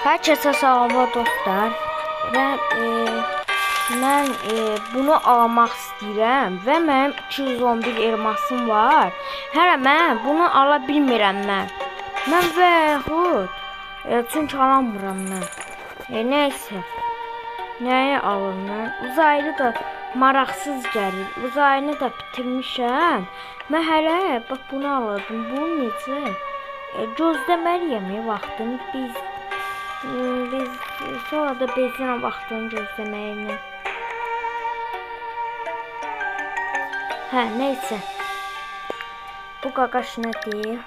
Hər kəsə salamlar dostlar. Mən bunu almaq istəyirəm və mənim 211 elmasım var. Hələ mən bunu ala bilmirəm mən. Mən və yaxud çünki alamıram mən. Nəysə. Nəyi alım mən? Uzaylı da maraqsız gəlir. Uzayını da bitirmişəm. Mən hələ bax bunu aladım. Bu necə? Gözləməliyəm vaxtını biz sonra da bezirəm vaxtını gözləməyinə. Hə, neysə. Bu qaqaş nə deyir?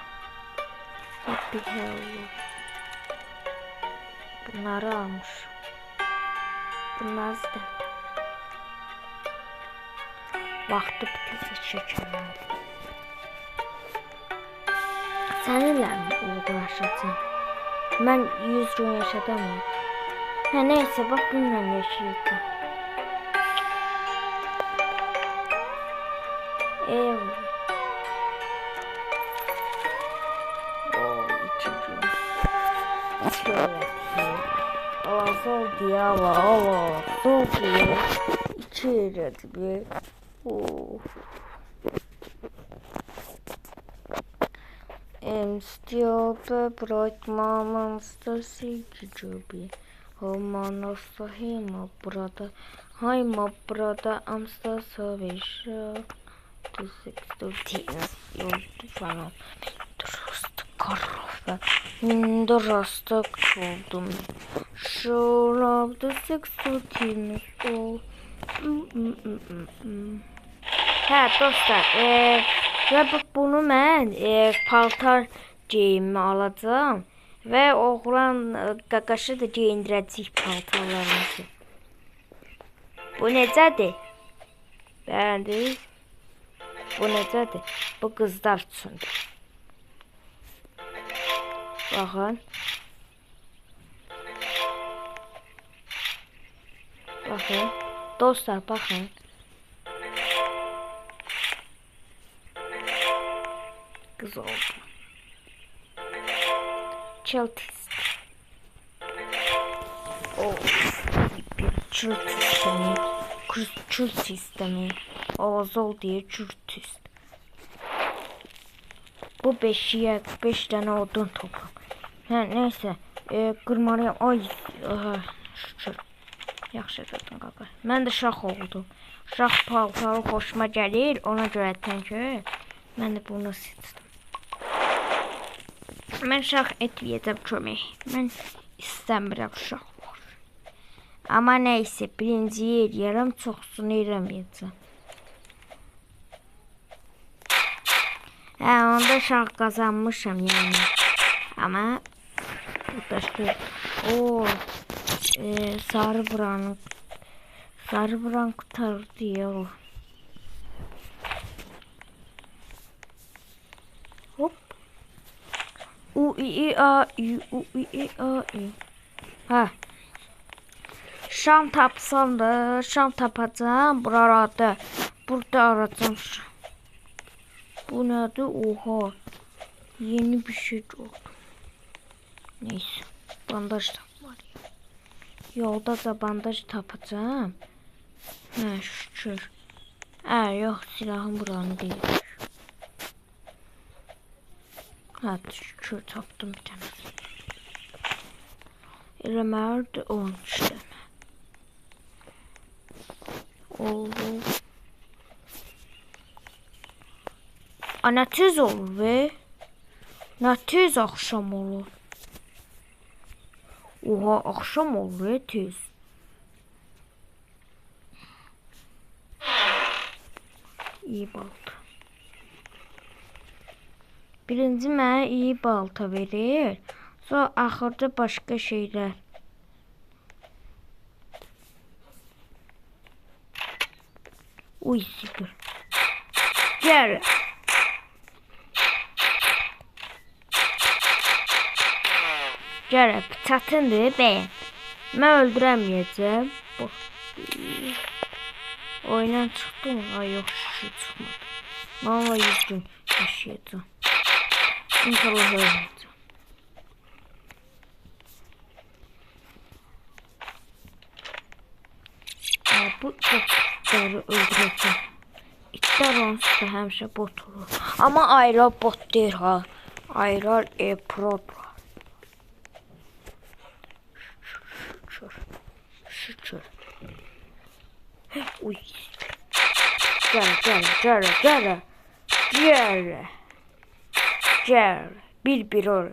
Bir olur. Bunları almış. Bunlar da. Vaxtı bitirsə çəkəlim. Səninlə uğraşacağım. Mən 100 gün yaşadamam. Hə, neysə, bax bununla yaşayacağım. İki gün. Sol diye sol diye. İki elədi bir. Still bright moments see Homo so him brother. Hi my brother, I'm so sorry. To 6 falan. Durust karoffe. Durust buldum. Show of the 16 old. Hə dostlar, və bunu mən paltar geyimi alacağım və oğlan qaqaşı da geyindirəcək paltarlarımızı. Bu necədir? Bəyəndiniz? Bu necədir? Bu qızlar üçündür. Baxın. Baxın. Dostlar, baxın. Kız oldu. Çıltist. Bir çült sistemi. Çült sistemi. Azol diye çültist. Bu 5 tane odun toplam. Neyse. Qırmalıyam. Ay. Şükür. Yaxşı gördün qaqa. Mən də şax oldum. Şax paltarı xoşuma gəlir. Ona görədən ki, mən də bunu seçdim. Mən şax etməyəcəm kömək. Mən istəmirəm şax var. Amma neysə, birinci eləyərəm, çoxsunu eləməyəcəm. Onda şax qazanmışam yəni. Amma burada sarı buranı qutarır deyə o. Hop. Hə. Şam tapsam da, şam tapacağım burada. Burada arayacağım şam. Bu nədir? Oha. Yeni bir şey oldu. Neyse. Bandaj da var ya. Yolda da bandaj tapacağım. Hə, şükür. Yox, silahım buranı deyil. Hə, şükür tapdım bir tane. Eləməlidir 13 dənə. Oldu. Nə tez olur be? Nə tez axşam olur? Oha, axşam olur tez. İyi balta. Birinci mənə iyi balta verir. Sonra axırda başqa şeylər. Uy, süper. Gəl. Gəl, çətindir, bəyən. Mən öldürəməyəcəm. Oyundan çıxdım. Ay, yox, şişi çıxmadı. Mən 100 gün yaşayacağım. İnşallah ölməyəcəm. bu botları öldürəcəm. İtlər onsuz da həmişə bot olur. Amma Aylar bot deyil ha. Aylar produr. Şükür. Uy. Gel. Bir ol.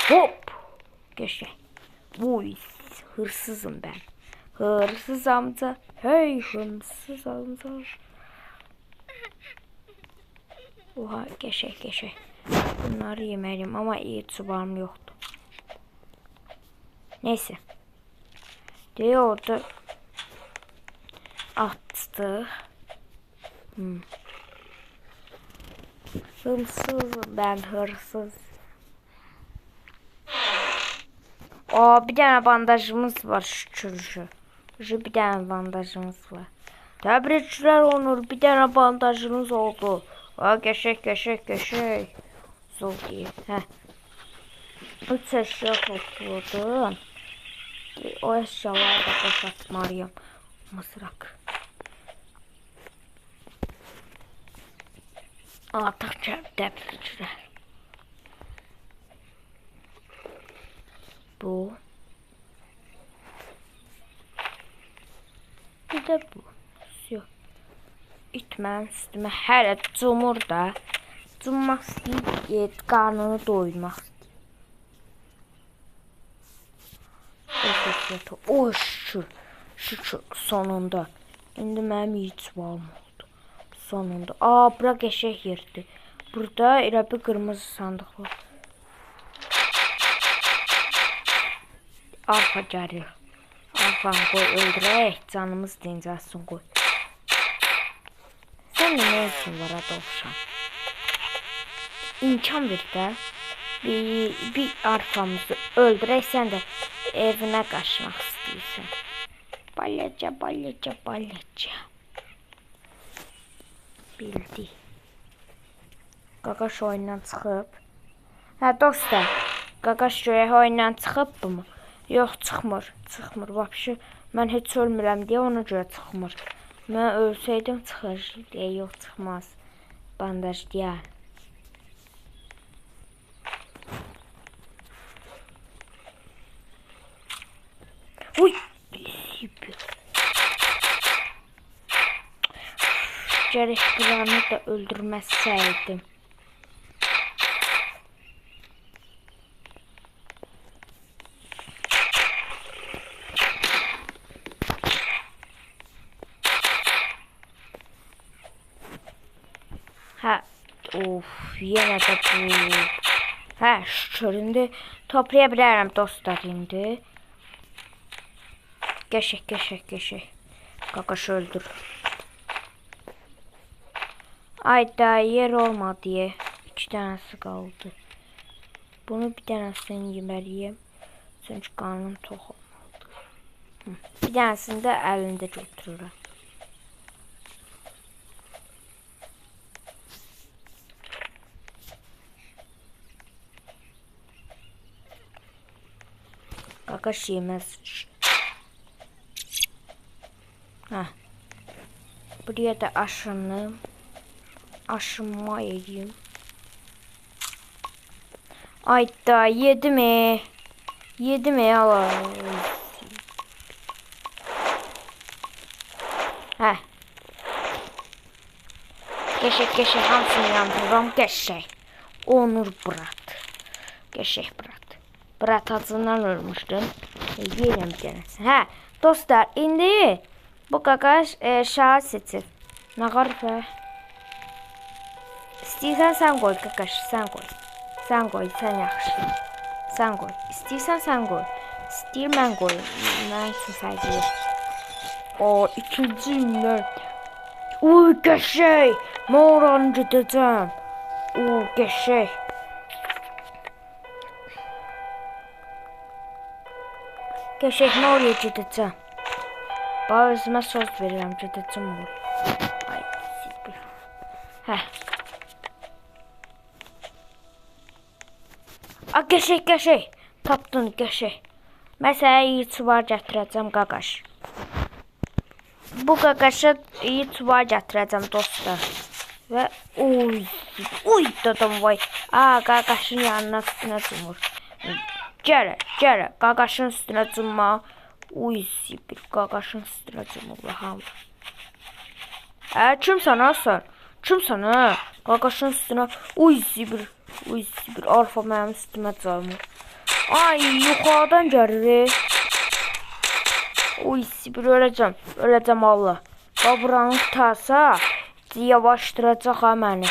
Hop. Geçe. Uy. Hırsızım ben. Hırsız amca. Hey hırsız amca. Oha geçe. Bunları yemeliyim ama iyi çubuğum yoktu. Neyse. Diye orada attık. Hırsızım ben hırsız. Aa bir tane bandajımız var şükür. Bir tane bandajımız var. Tebrikler Onur, bir tane bandajınız oldu. Aa geçek. Zor değil. Heh. 3 eşya topladım. O eşyaları da boşaltmalıyım. Mızrak. Artıq təbriklər. Bu. Bir də bu. Yox. İtmən üstümə hələ cumur da. Cummaq istəyir, qarnını doyurmaq istəyir. O şükür sonunda. İndi mənim iyi çuvalım oldu. Sonunda. Aa bura qəşəng yerdir. Burada elə bir qırmızı sandıq var. Arpa gəlir. Arpanı qoy öldürək. Canımız dincəlsin qoy. Sən nə üçün var adolşan? İmkan ver də. Bir arpamızı öldürək. Sən də evinə qaçmaq istəyirsən. Balaca. Bildi. Qaqaş oyundan çıxıb. Hə dostlar. Qaqaş görək oyundan çıxıb mı? Yox çıxmır. Vəbşi mən heç ölmürəm deyə ona görə çıxmır. Mən ölsəydim çıxır deyə yox çıxmaz. Bandaj deyə. Uy. Gərək buranı da öldürməsəydim. Hə, yenə də bu. Hə, şükür, indi toplaya bilərəm dostlar indi. Qəşək. Qaqaş öldür. Ayda yer olmadı. 2 dənəsi qaldı. Bunu bir dənəsini yeməliyim. Çünki qarnım tox olmalıdır. Bir dənəsini də əlində götürürəm. Qaqaş yeməz. Buraya da aşınma edeyim. Ayda yedim Allah. Hə. Qəşək hamısını yandırıram qəşək. Onur Brat. Qəşək Brat. Brat acından ölmüşdüm. Yeyirəm bir dənəsi. Hə dostlar indi bu qaqaş şahı seçir. Nə qarfə? İstəyirsən sən qoy qaqaş, sən qoy. Sən yaxşı. Sən qoy. İstəyirsən sən qoy. İstəyir mən qoyum. Mən üçün fərqli yox. O, ikinci illər. Uy, qəşək. Mən oranı gedəcəm. O, qəşək. Qəşək, mən oraya gedəcəm. Bax, özümə söz verirəm, gedəcəm oraya. Ay, sibir. Hə. A, qəşək. Tapdın qəşək. Mən sənə iyi çuvar gətirəcəm qaqaş. bu qaqaşı YouTube'a gətirəcəm dostlar. Və uy dedim vay. Qaqaşın yanına üstünə cumur. Gələ, qaqaşın üstünə cumma. Uy bir qaqaşın üstünə cumur hamı. Kimsən Asar? Kimsən ha? Qaqaşın üstünə uy bir alfa mənim üstümə cumur. Ay yuxarıdan gəlir. Uy bir öləcəm Allah. Buranı tutarsa yavaşdıracaq ha məni.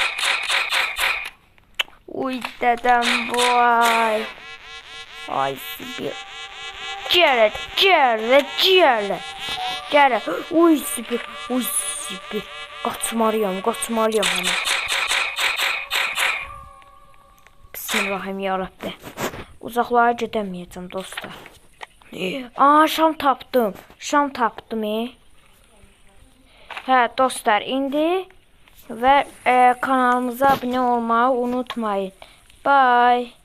Uy dədəm vay. Ay bir. Gələ. Uy bir. Qaçmalıyam həmin. Bismillahim ya Rabbi. Uzaqlara gedəməyəcəm dostlar. Şam tapdım. Hə dostlar, indi və kanalımıza abunə olmağı unutmayın. Bye.